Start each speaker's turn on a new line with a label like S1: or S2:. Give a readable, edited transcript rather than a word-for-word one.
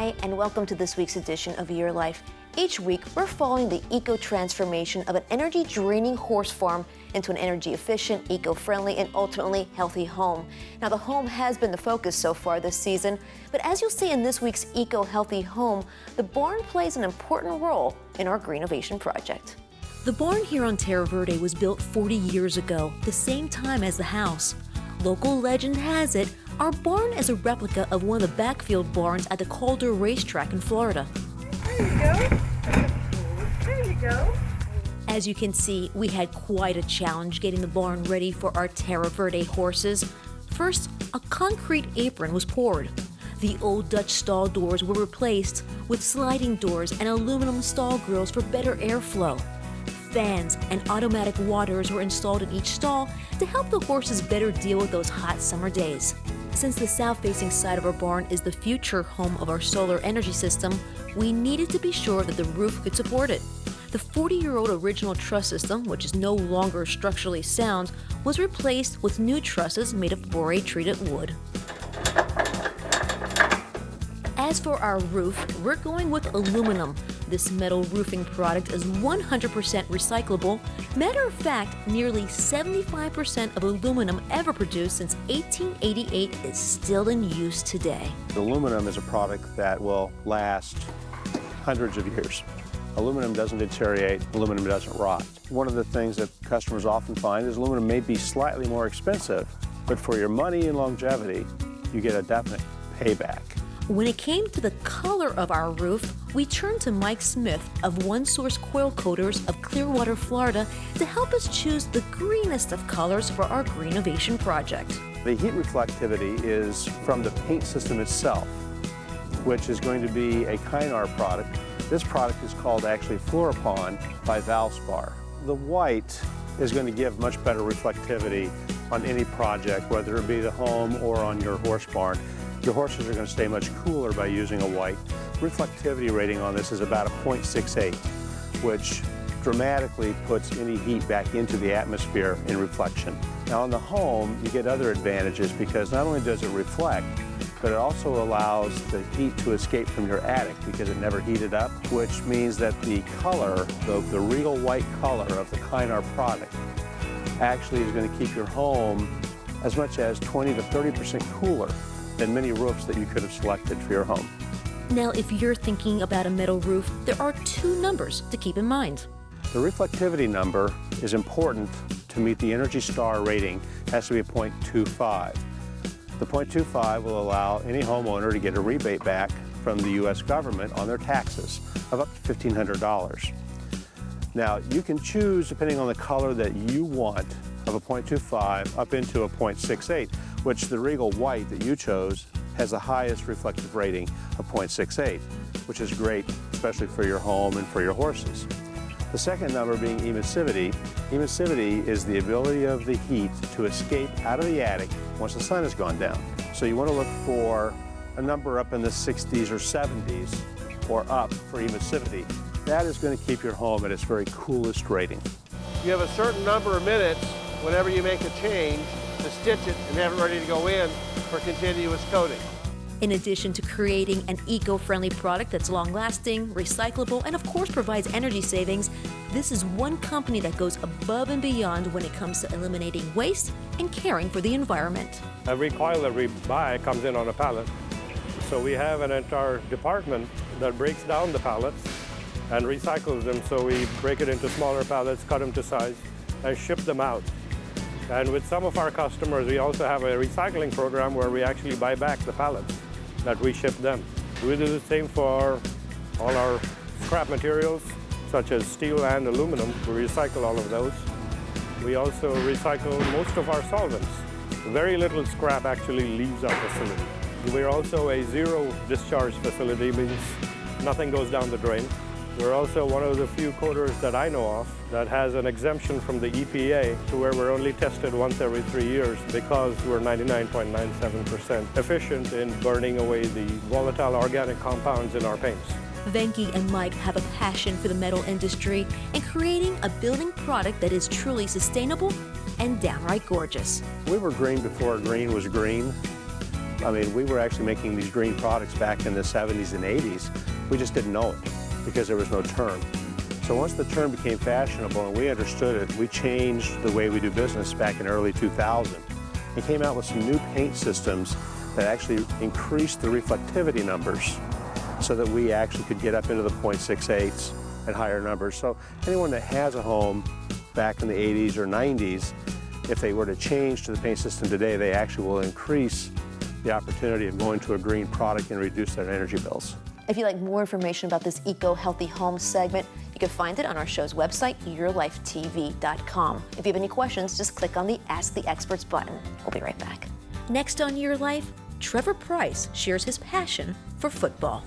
S1: Hi, and welcome to this week's edition of Your Life. Each week, we're following the eco-transformation of an energy-draining horse farm into an energy-efficient, eco-friendly, and ultimately healthy home. Now, the home has been the focus so far this season, but as you'll see in this week's Eco-Healthy Home, the barn plays an important role in our Greenovation project. The barn here on Terra Verde was built 40 years ago, the same time as the house. Local legend has it, our barn is a replica of one of the backfield barns at the Calder racetrack in Florida.
S2: There you go. There you go.
S1: As you can see, we had quite a challenge getting the barn ready for our Terra Verde horses. First, a concrete apron was poured. The old Dutch stall doors were replaced with sliding doors and aluminum stall grills for better airflow. Fans and automatic waters were installed in each stall to help the horses better deal with those hot summer days. Since the south-facing side of our barn is the future home of our solar energy system, we needed to be sure that the roof could support it. The 40-year-old original truss system, which is no longer structurally sound, was replaced with new trusses made of borate-treated wood. As for our roof, we're going with aluminum. This metal roofing product is 100% recyclable. Matter of fact, nearly 75% of aluminum ever produced since 1888 is still in use today.
S3: Aluminum is a product that will last hundreds of years. Aluminum doesn't deteriorate, aluminum doesn't rot. One of the things that customers often find is aluminum may be slightly more expensive, but for your money and longevity, you get a definite payback.
S1: When it came to the color of our roof, we turned to Mike Smith of One Source Coil Coaters of Clearwater, Florida, to help us choose the greenest of colors for our Greenovation project.
S3: The heat reflectivity is from the paint system itself, which is going to be a Kynar product. This product is called actually Fluoropon by Valspar. The white is going to give much better reflectivity on any project, whether it be the home or on your horse barn. Your horses are going to stay much cooler by using a white. Reflectivity rating on this is about a 0.68, which dramatically puts any heat back into the atmosphere in reflection. Now on the home, you get other advantages because not only does it reflect, but it also allows the heat to escape from your attic because it never heated up, which means that the color, the real white color of the Kynar product actually is going to keep your home as much as 20 to 30% cooler than many roofs that you could have selected for your home.
S1: Now, if you're thinking about a metal roof, there are two numbers to keep in mind.
S3: The reflectivity number is important to meet the Energy Star rating. It has to be a 0.25. The 0.25 will allow any homeowner to get a rebate back from the U.S. government on their taxes of up to $1,500. Now, you can choose, depending on the color that you want, of a 0.25 up into a 0.68, which the Regal White that you chose has the highest reflective rating of 0.68, which is great, especially for your home and for your horses. The second number being emissivity. Emissivity is the ability of the heat to escape out of the attic once the sun has gone down. So you want to look for a number up in the 60s or 70s or up for emissivity. That is going to keep your home at its very coolest rating.
S4: You have a certain number of minutes whenever you make a change to stitch it and have it ready to go in for continuous coating.
S1: In addition to creating an eco-friendly product that's long-lasting, recyclable, and of course provides energy savings, this is one company that goes above and beyond when it comes to eliminating waste and caring for the environment.
S5: Every coil that we buy comes in on a pallet. So we have an entire department that breaks down the pallets and recycles them. So we break it into smaller pallets, cut them to size, and ship them out. And with some of our customers, we also have a recycling program where we actually buy back the pallets that we ship them. We do the same for all our scrap materials, such as steel and aluminum. We recycle all of those. We also recycle most of our solvents. Very little scrap actually leaves our facility. We're also a zero discharge facility, means nothing goes down the drain. We're also one of the few coaters that I know of that has an exemption from the EPA to where we're only tested once every 3 years because we're 99.97% efficient in burning away the volatile organic compounds in our paints.
S1: Venki and Mike have a passion for the metal industry and creating a building product that is truly sustainable and downright gorgeous.
S3: We were green before green was green. I mean, we were actually making these green products back in the 70s and 80s. We just didn't know it because there was no term. So once the term became fashionable and we understood it, we changed the way we do business back in early 2000 and came out with some new paint systems that actually increased the reflectivity numbers so that we actually could get up into the 0.68s and higher numbers. So anyone that has a home back in the 80s or 90s, if they were to change to the paint system today, they actually will increase the opportunity of going to a green product and reduce their energy bills.
S1: If you'd like more information about this eco-healthy home segment, you can find it on our show's website, YourLifeTV.com. If you have any questions, just click on the Ask the Experts button. We'll be right back. Next on Your Life, Trevor Price shares his passion for football.